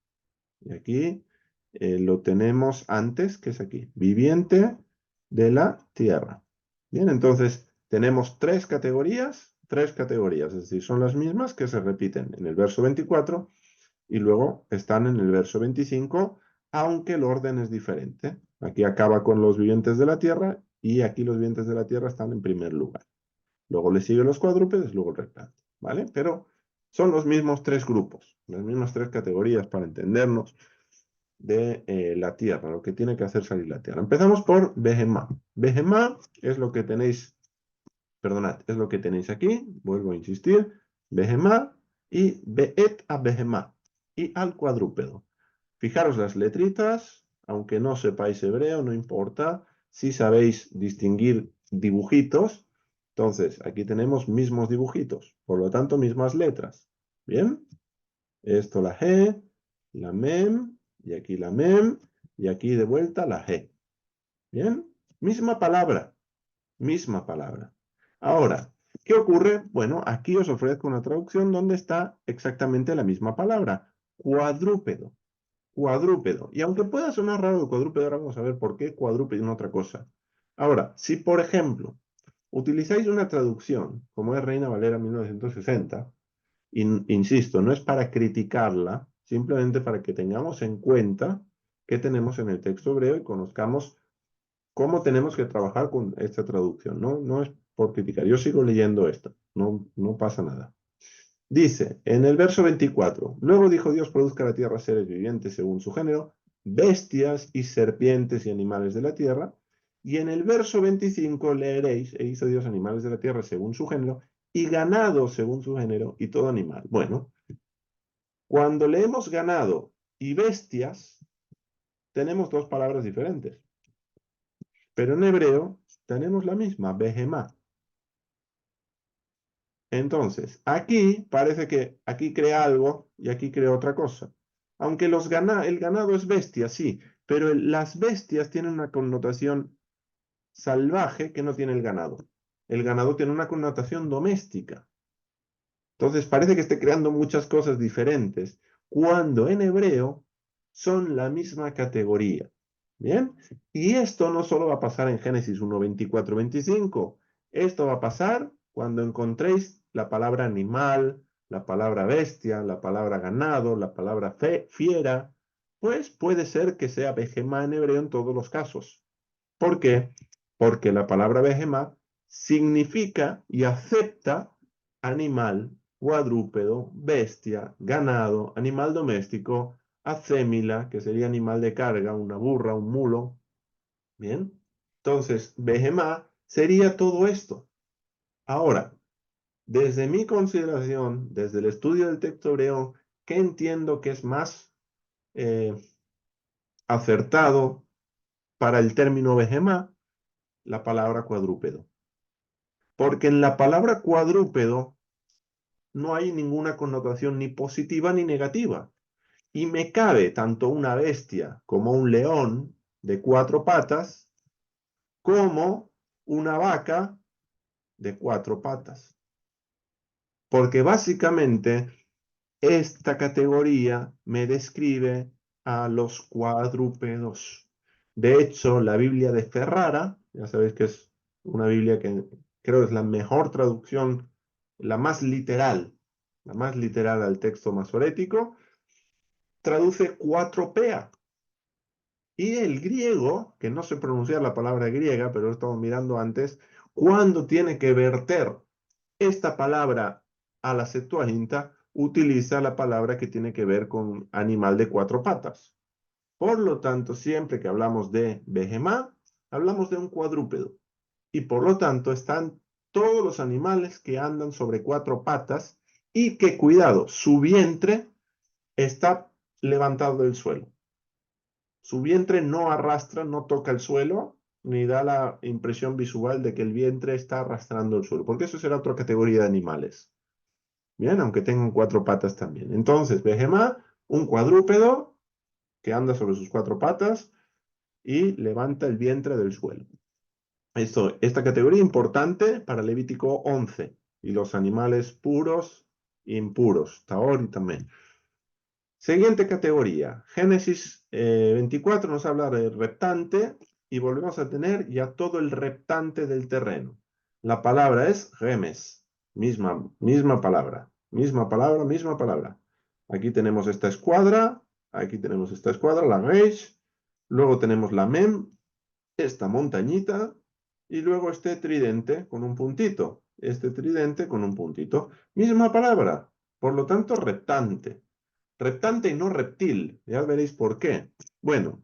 Y aquí lo tenemos antes, que es aquí. Viviente de la tierra. Bien, entonces tenemos tres categorías, es decir, son las mismas que se repiten en el verso 24 y luego están en el verso 25, aunque el orden es diferente. Aquí acaba con los vivientes de la tierra y aquí los vivientes de la tierra están en primer lugar. Luego le siguen los cuadrúpedos, luego el restante, ¿vale? Pero son los mismos tres grupos, las mismas tres categorías para entendernos de la tierra, lo que tiene que hacer salir la tierra. Empezamos por Behemá. Behemá es lo que tenéis, perdonad, es lo que tenéis aquí, vuelvo a insistir, Behemá y Beet a Behemá y al cuadrúpedo. Fijaros las letritas, aunque no sepáis hebreo, no importa, si sabéis distinguir dibujitos, entonces aquí tenemos mismos dibujitos, por lo tanto mismas letras. ¿Bien? Esto la G, la Mem, y aquí la Mem, y aquí de vuelta la G. ¿Bien? Misma palabra, misma palabra. Ahora, ¿qué ocurre? Bueno, aquí os ofrezco una traducción donde está exactamente la misma palabra, cuadrúpedo. Cuadrúpedo. Y aunque pueda sonar raro el cuadrúpedo, ahora vamos a ver por qué cuadrúpedo y no otra cosa. Ahora, si por ejemplo utilizáis una traducción como es Reina Valera 1960, insisto, no es para criticarla, simplemente para que tengamos en cuenta qué tenemos en el texto hebreo y conozcamos cómo tenemos que trabajar con esta traducción. No, no es por criticar, yo sigo leyendo esto, no, no pasa nada. Dice, en el verso 24, luego dijo Dios, produzca la tierra seres vivientes según su género, bestias y serpientes y animales de la tierra. Y en el verso 25 leeréis, e hizo Dios animales de la tierra según su género, y ganado según su género, y todo animal. Bueno, cuando leemos ganado y bestias, tenemos dos palabras diferentes. Pero en hebreo tenemos la misma, behemá. Entonces, aquí parece que aquí crea algo y aquí crea otra cosa. Aunque el ganado es bestia, sí, pero las bestias tienen una connotación salvaje que no tiene el ganado. El ganado tiene una connotación doméstica. Entonces, parece que esté creando muchas cosas diferentes, cuando en hebreo son la misma categoría. ¿Bien? Y esto no solo va a pasar en Génesis 1, 24, 25. Esto va a pasar cuando encontréis la palabra animal, la palabra bestia, la palabra ganado, la palabra fiera. Pues puede ser que sea behemá en hebreo en todos los casos. ¿Por qué? Porque la palabra behemá significa y acepta animal, cuadrúpedo, bestia, ganado, animal doméstico, acémila, que sería animal de carga, una burra, un mulo. Bien. Entonces, behemá sería todo esto. Ahora, desde mi consideración, desde el estudio del texto hebreo, ¿qué entiendo que es más eh, acertado para el término behemá? La palabra cuadrúpedo. Porque en la palabra cuadrúpedo no hay ninguna connotación ni positiva ni negativa. Y me cabe tanto una bestia como un león de 4 patas, como una vaca de 4 patas. Porque básicamente esta categoría me describe a los cuadrúpedos. De hecho, la Biblia de Ferrara, ya sabéis que es una Biblia que creo que es la mejor traducción, la más literal al texto masorético, traduce 4Pea. Y el griego, que no sé pronunciar la palabra griega, pero lo estamos mirando antes, cuando tiene que verter esta palabra a la Septuaginta, utiliza la palabra que tiene que ver con animal de 4 patas. Por lo tanto, siempre que hablamos de behemá, hablamos de un cuadrúpedo. Y por lo tanto, están todos los animales que andan sobre 4 patas y que, cuidado, su vientre está levantado del suelo. Su vientre no arrastra, no toca el suelo, ni da la impresión visual de que el vientre está arrastrando el suelo, porque eso será otra categoría de animales. Bien, aunque tengan 4 patas también. Entonces, behemá, un cuadrúpedo que anda sobre sus 4 patas y levanta el vientre del suelo. Esta categoría importante para Levítico 11 y los animales puros e impuros, Tahor y también. Siguiente categoría, Génesis 24 nos habla de reptante y volvemos a tener ya todo el reptante del terreno. La palabra es remes, misma palabra, misma palabra, misma palabra. Aquí tenemos esta escuadra, la reish, luego tenemos la mem, esta montañita, y luego este tridente con un puntito, este tridente con un puntito. Misma palabra, por lo tanto reptante. Reptante y no reptil. Ya veréis por qué. Bueno,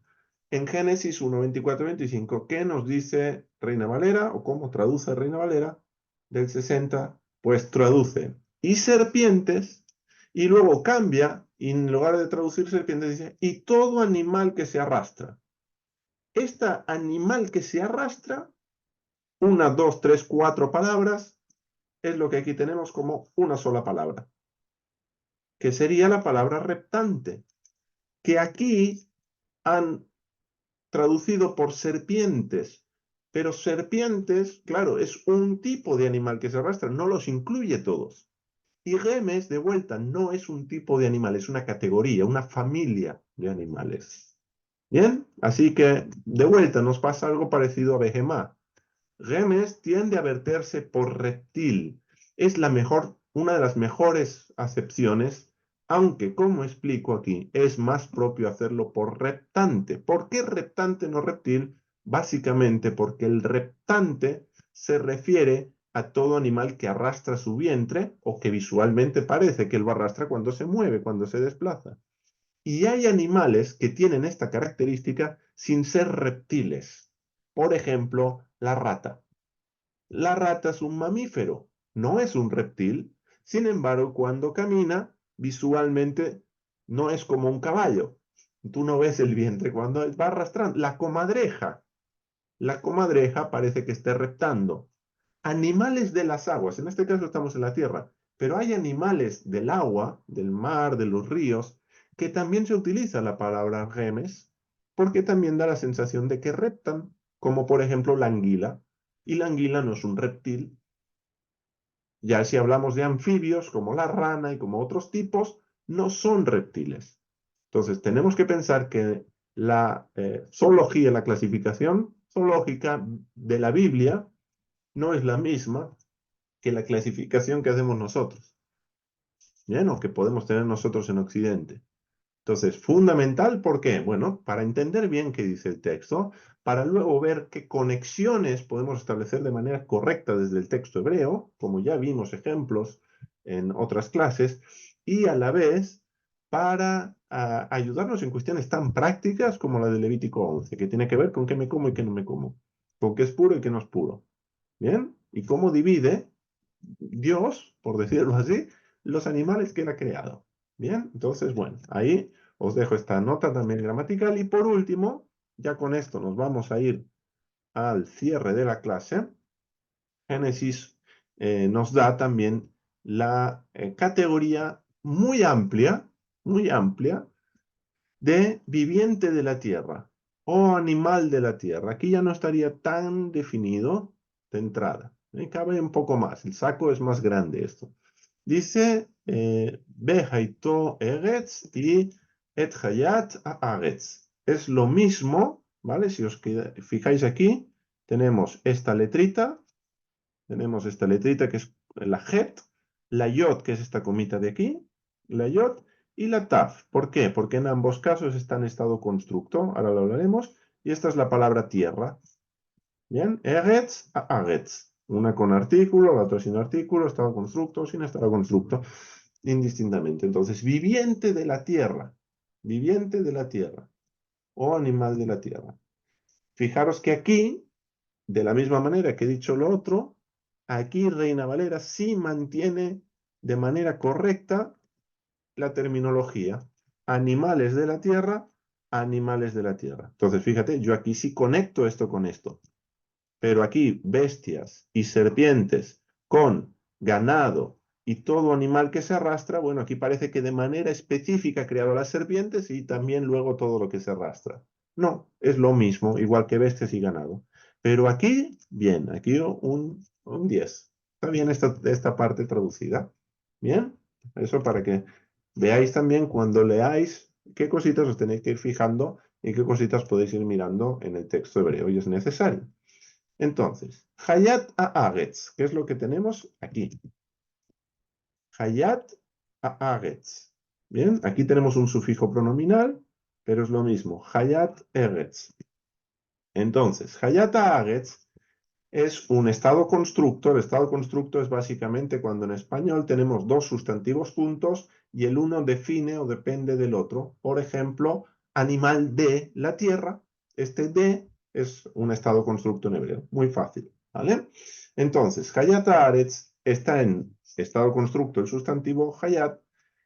en Génesis 1, 24, 25, ¿qué nos dice Reina Valera o cómo traduce Reina Valera del 60? Pues traduce y serpientes y luego cambia y en lugar de traducir serpientes dice y todo animal que se arrastra. Esta animal que se arrastra, 1, 2, 3, 4 palabras, es lo que aquí tenemos como una sola palabra, que sería la palabra reptante, que aquí han traducido por serpientes, pero serpientes, claro, es un tipo de animal que se arrastra, no los incluye todos. Y remes, de vuelta, no es un tipo de animal, es una categoría, una familia de animales. Bien, así que de vuelta nos pasa algo parecido a behemá. Remes tiende a verterse por reptil. Es una de las mejores acepciones, aunque, como explico aquí, es más propio hacerlo por reptante. ¿Por qué reptante, no reptil? Básicamente porque el reptante se refiere a todo animal que arrastra su vientre o que visualmente parece que él lo arrastra cuando se mueve, cuando se desplaza. Y hay animales que tienen esta característica sin ser reptiles. Por ejemplo, la rata. La rata es un mamífero, no es un reptil. Sin embargo, cuando camina, visualmente no es como un caballo. Tú no ves el vientre cuando va arrastrando. La comadreja parece que esté reptando. Animales de las aguas, en este caso estamos en la tierra, pero hay animales del agua, del mar, de los ríos, que también se utiliza la palabra remes, porque también da la sensación de que reptan, como por ejemplo la anguila. Y la anguila no es un reptil. Ya si hablamos de anfibios, como la rana y como otros tipos, no son reptiles. Entonces tenemos que pensar que la zoología, la clasificación zoológica de la Biblia, no es la misma que la clasificación que hacemos nosotros, ¿bien? O que podemos tener nosotros en Occidente. Entonces, fundamental, ¿por qué? Bueno, para entender bien qué dice el texto, para luego ver qué conexiones podemos establecer de manera correcta desde el texto hebreo, como ya vimos ejemplos en otras clases, y a la vez para ayudarnos en cuestiones tan prácticas como la de Levítico 11, que tiene que ver con qué me como y qué no me como, con qué es puro y qué no es puro. ¿Bien? Y cómo divide Dios, por decirlo así, los animales que él ha creado. Bien, entonces, bueno, ahí os dejo esta nota también gramatical. Y por último, ya con esto nos vamos a ir al cierre de la clase. Génesis nos da también la categoría muy amplia de viviente de la tierra o animal de la tierra. Aquí ya no estaría tan definido de entrada. Cabe un poco más. El saco es más grande esto. Dice, Behaito Eretz y Et Hayat Haaretz. Es lo mismo, ¿vale? Si os fijáis aquí, tenemos esta letrita Tenemos esta letrita que es la Het, la Yod, que es esta comita de aquí, la Yod, y la Taf. ¿Por qué? Porque en ambos casos está en estado constructo, ahora lo hablaremos, y esta es la palabra tierra. Bien, Eretz a Aretz. Una con artículo, la otra sin artículo, estado constructo, sin estado constructo, indistintamente. Entonces, viviente de la tierra, o animal de la tierra. Fijaros que aquí, de la misma manera que he dicho lo otro, aquí Reina Valera sí mantiene de manera correcta la terminología. Animales de la tierra, animales de la tierra. Entonces, fíjate, yo aquí sí conecto esto con esto. Pero aquí bestias y serpientes con ganado y todo animal que se arrastra, bueno, aquí parece que de manera específica ha creado las serpientes y también luego todo lo que se arrastra. No, es lo mismo, igual que bestias y ganado. Pero aquí, bien, aquí un 10. Está bien esta parte traducida. Bien, eso para que veáis también cuando leáis qué cositas os tenéis que ir fijando y qué cositas podéis ir mirando en el texto hebreo y es necesario. Entonces, Hayat Haaretz, ¿qué es lo que tenemos aquí? Hayat Haaretz. Bien, aquí tenemos un sufijo pronominal, pero es lo mismo. Hayat Eretz. Entonces, Hayat Haaretz es un estado constructo. El estado constructo es básicamente cuando en español tenemos dos sustantivos juntos y el uno define o depende del otro. Por ejemplo, animal de la tierra. Este de es un estado constructo en hebreo. Muy fácil, ¿vale? Entonces, Hayat Haaretz está en estado constructo el sustantivo Hayat,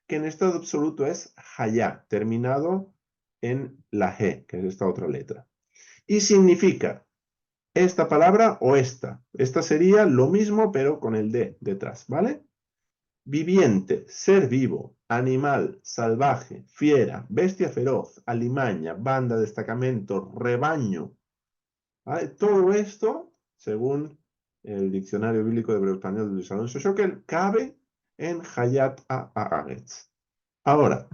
que en estado absoluto es Hayat, terminado en la G, que es esta otra letra. Y significa esta palabra o esta. Esta sería lo mismo, pero con el de detrás, ¿vale? Viviente, ser vivo, animal, salvaje, fiera, bestia feroz, alimaña, banda, destacamento, rebaño. ¿Vale? Todo esto, según el Diccionario Bíblico de Hebreo Español de Luis Alonso Schockel, cabe en Hayat Haaretz. Ahora,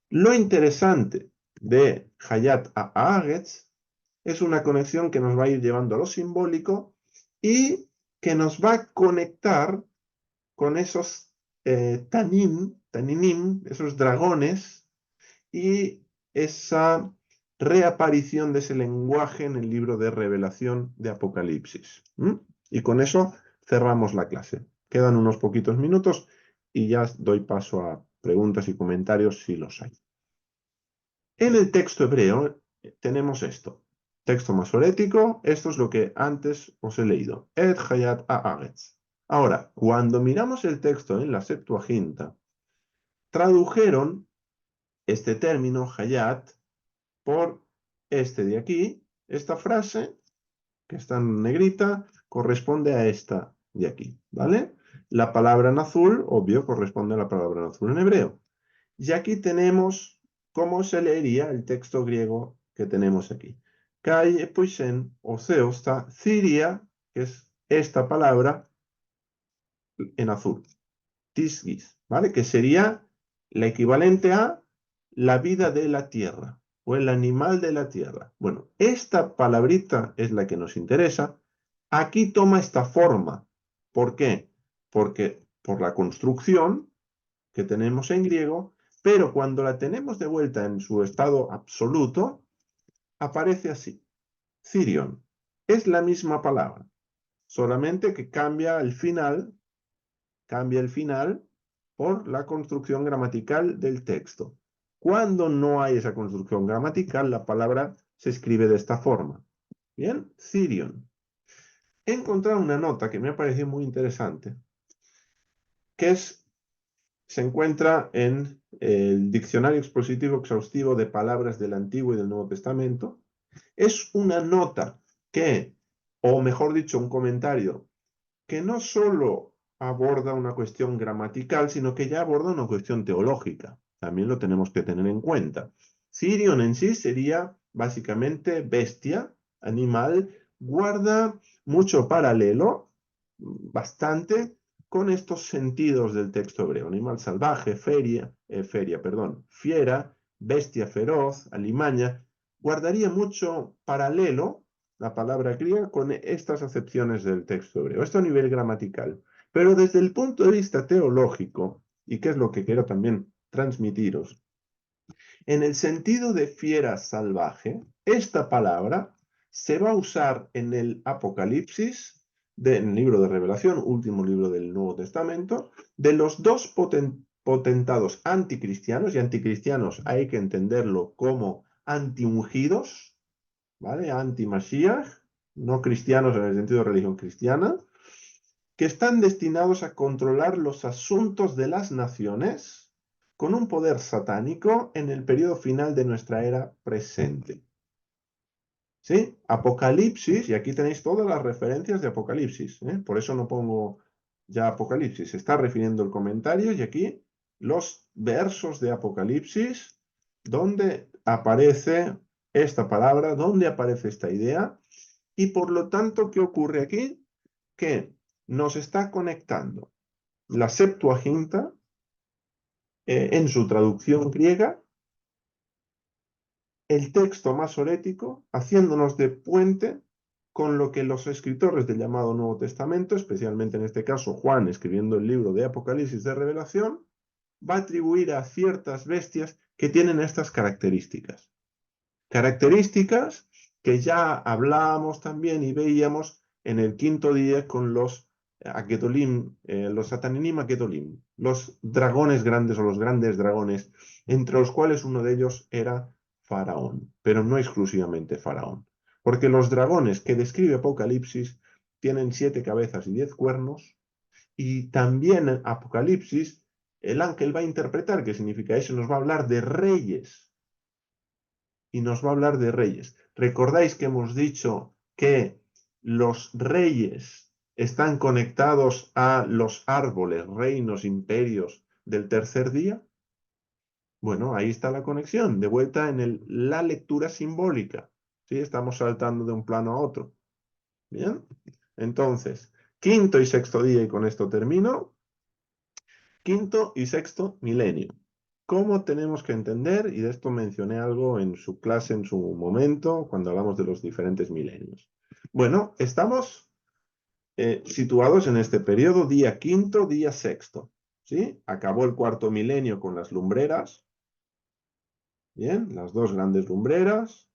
lo interesante de Hayat Haaretz es una conexión que nos va a ir llevando a lo simbólico y que nos va a conectar con esos taninim, esos dragones, y esa reaparición de ese lenguaje en el libro de Revelación de Apocalipsis. Y con eso cerramos la clase. Quedan unos poquitos minutos y ya doy paso a preguntas y comentarios si los hay. En el texto hebreo tenemos esto. Texto masorético, esto es lo que antes os he leído. Et Hayat Haaretz. Ahora, cuando miramos el texto en la Septuaginta, tradujeron este término Hayat por este de aquí. Esta frase, que está en negrita, corresponde a esta de aquí, ¿vale? La palabra en azul, obvio, corresponde a la palabra en azul en hebreo. Y aquí tenemos cómo se leería el texto griego que tenemos aquí. Kai epuisen o seosta ciria, que es esta palabra en azul. Tisgis, ¿vale? Que sería la equivalente a la vida de la tierra o el animal de la tierra. Bueno, esta palabrita es la que nos interesa. Aquí toma esta forma. ¿Por qué? Porque por la construcción que tenemos en griego, pero cuando la tenemos de vuelta en su estado absoluto, aparece así. Cirion. Es la misma palabra, solamente que cambia el final por la construcción gramatical del texto. Cuando no hay esa construcción gramatical, la palabra se escribe de esta forma. Bien, Cirion. He encontrado una nota que me ha parecido muy interesante, que se encuentra en el Diccionario Expositivo Exhaustivo de Palabras del Antiguo y del Nuevo Testamento. Es una nota que, o mejor dicho, un comentario, que no solo aborda una cuestión gramatical, sino que ya aborda una cuestión teológica. También lo tenemos que tener en cuenta. Sirion en sí sería básicamente bestia, animal, guarda mucho paralelo, bastante, con estos sentidos del texto hebreo. Animal salvaje, fiera, bestia feroz, alimaña. Guardaría mucho paralelo la palabra griega con estas acepciones del texto hebreo. Esto a nivel gramatical. Pero desde el punto de vista teológico, y que es lo que quiero también transmitiros, en el sentido de fiera salvaje, esta palabra se va a usar en el Apocalipsis, en el libro de Revelación, último libro del Nuevo Testamento, de los dos potentados anticristianos, y anticristianos hay que entenderlo como antiungidos, ¿vale? Anti-Mashiach, no cristianos en el sentido de religión cristiana, que están destinados a controlar los asuntos de las naciones con un poder satánico en el periodo final de nuestra era presente. ¿Sí? Apocalipsis, y aquí tenéis todas las referencias de Apocalipsis, ¿eh? Por eso no pongo ya Apocalipsis, se está refiriendo el comentario y aquí los versos de Apocalipsis donde aparece esta palabra, donde aparece esta idea, y por lo tanto, ¿qué ocurre aquí? Que nos está conectando la Septuaginta en su traducción griega, el texto masorético, haciéndonos de puente con lo que los escritores del llamado Nuevo Testamento, especialmente en este caso Juan escribiendo el libro de Apocalipsis de Revelación, va a atribuir a ciertas bestias que tienen estas características. Características que ya hablábamos también y veíamos en el quinto día con los Akedolim, los Sataninim Akedolim, los dragones grandes o los grandes dragones, entre los cuales uno de ellos era Faraón, pero no exclusivamente Faraón, porque los dragones que describe Apocalipsis tienen 7 cabezas y 10 cuernos, y también en Apocalipsis el ángel va a interpretar qué significa eso, nos va a hablar de reyes, y nos va a hablar de reyes. ¿Recordáis que hemos dicho que los reyes están conectados a los árboles, reinos, imperios del tercer día? Bueno, ahí está la conexión, de vuelta en la lectura simbólica. ¿Sí? Estamos saltando de un plano a otro. Bien, entonces, quinto y sexto día, y con esto termino. Quinto y sexto milenio. ¿Cómo tenemos que entender? Y de esto mencioné algo en su clase en su momento, cuando hablamos de los diferentes milenios. Bueno, estamos situados en este periodo, día quinto, día sexto. ¿Sí? Acabó el cuarto milenio con las lumbreras. Bien, las dos grandes lumbreras.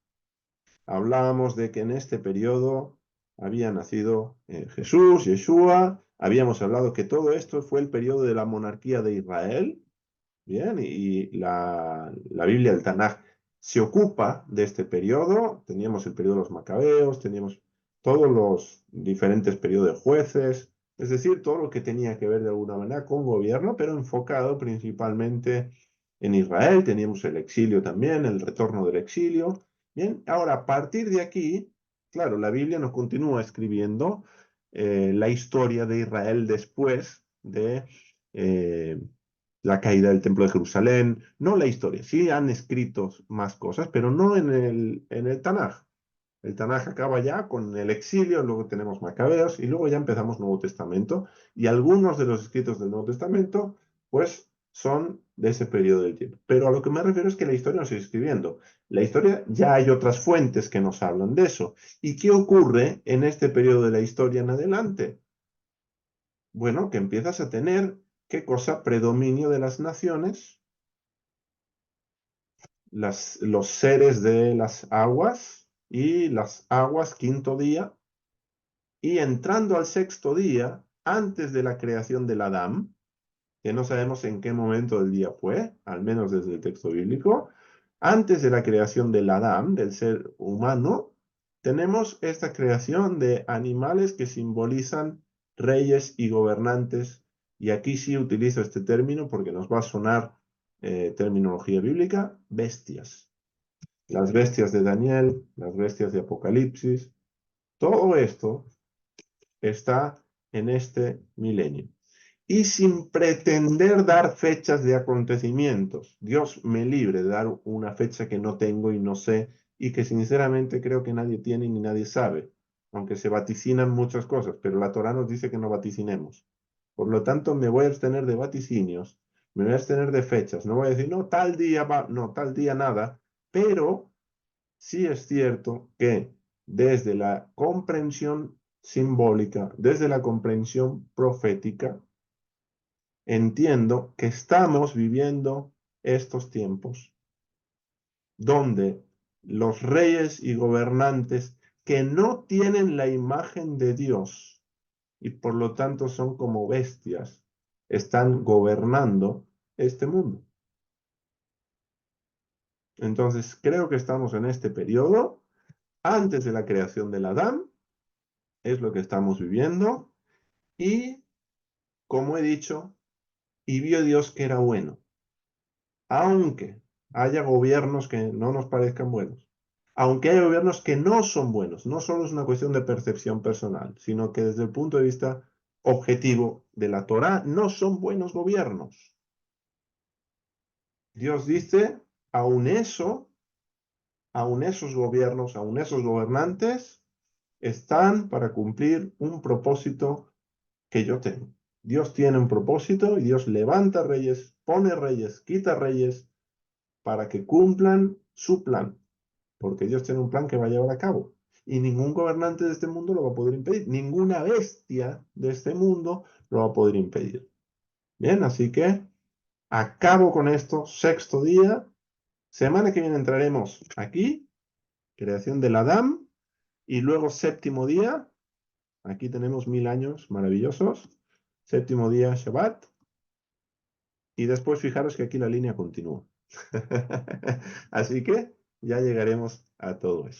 Hablábamos de que en este periodo había nacido Jesús, Yeshua. Habíamos hablado que todo esto fue el periodo de la monarquía de Israel. Bien, y la Biblia, el Tanaj, se ocupa de este periodo. Teníamos el periodo de los macabeos, teníamos todos los diferentes periodos de jueces, es decir, todo lo que tenía que ver de alguna manera con gobierno, pero enfocado principalmente en Israel. Teníamos el exilio también, el retorno del exilio. Bien, ahora a partir de aquí, claro, la Biblia nos continúa escribiendo la historia de Israel después de la caída del Templo de Jerusalén, no la historia. Sí han escrito más cosas, pero no en el Tanaj. El Tanaj acaba ya con el exilio, luego tenemos Macabeos y luego ya empezamos Nuevo Testamento. Y algunos de los escritos del Nuevo Testamento, pues, son de ese periodo del tiempo. Pero a lo que me refiero es que la historia no sigue escribiendo. La historia, ya hay otras fuentes que nos hablan de eso. ¿Y qué ocurre en este periodo de la historia en adelante? Bueno, que empiezas a tener, ¿qué cosa? Predominio de las naciones, los seres de las aguas y las aguas quinto día, y entrando al sexto día, antes de la creación del Adán, que no sabemos en qué momento del día fue, al menos desde el texto bíblico, antes de la creación del Adán, del ser humano, tenemos esta creación de animales que simbolizan reyes y gobernantes, y aquí sí utilizo este término porque nos va a sonar terminología bíblica, bestias. Las bestias de Daniel, las bestias de Apocalipsis, todo esto está en este milenio. Y sin pretender dar fechas de acontecimientos. Dios me libre de dar una fecha que no tengo y no sé, y que sinceramente creo que nadie tiene ni nadie sabe, aunque se vaticinan muchas cosas, pero la Torá nos dice que no vaticinemos. Por lo tanto, me voy a abstener de vaticinios, me voy a abstener de fechas, no voy a decir, no, tal día va, no, tal día nada, pero sí es cierto que desde la comprensión simbólica, desde la comprensión profética, entiendo que estamos viviendo estos tiempos donde los reyes y gobernantes que no tienen la imagen de Dios y por lo tanto son como bestias, están gobernando este mundo. Entonces creo que estamos en este periodo, antes de la creación del Adán, es lo que estamos viviendo, y como he dicho, y vio Dios que era bueno, aunque haya gobiernos que no nos parezcan buenos, aunque haya gobiernos que no son buenos, no solo es una cuestión de percepción personal, sino que desde el punto de vista objetivo de la Torá no son buenos gobiernos. Dios dice, aun eso, aun esos gobiernos, aun esos gobernantes, están para cumplir un propósito que yo tengo. Dios tiene un propósito y Dios levanta reyes, pone reyes, quita reyes para que cumplan su plan, porque Dios tiene un plan que va a llevar a cabo. Y ningún gobernante de este mundo lo va a poder impedir, ninguna bestia de este mundo lo va a poder impedir. Bien, así que acabo con esto, sexto día. Semana que viene entraremos aquí, creación del Adán, y luego séptimo día, aquí tenemos 1000 años maravillosos, séptimo día Shabbat, y después fijaros que aquí la línea continúa. Así que ya llegaremos a todo eso.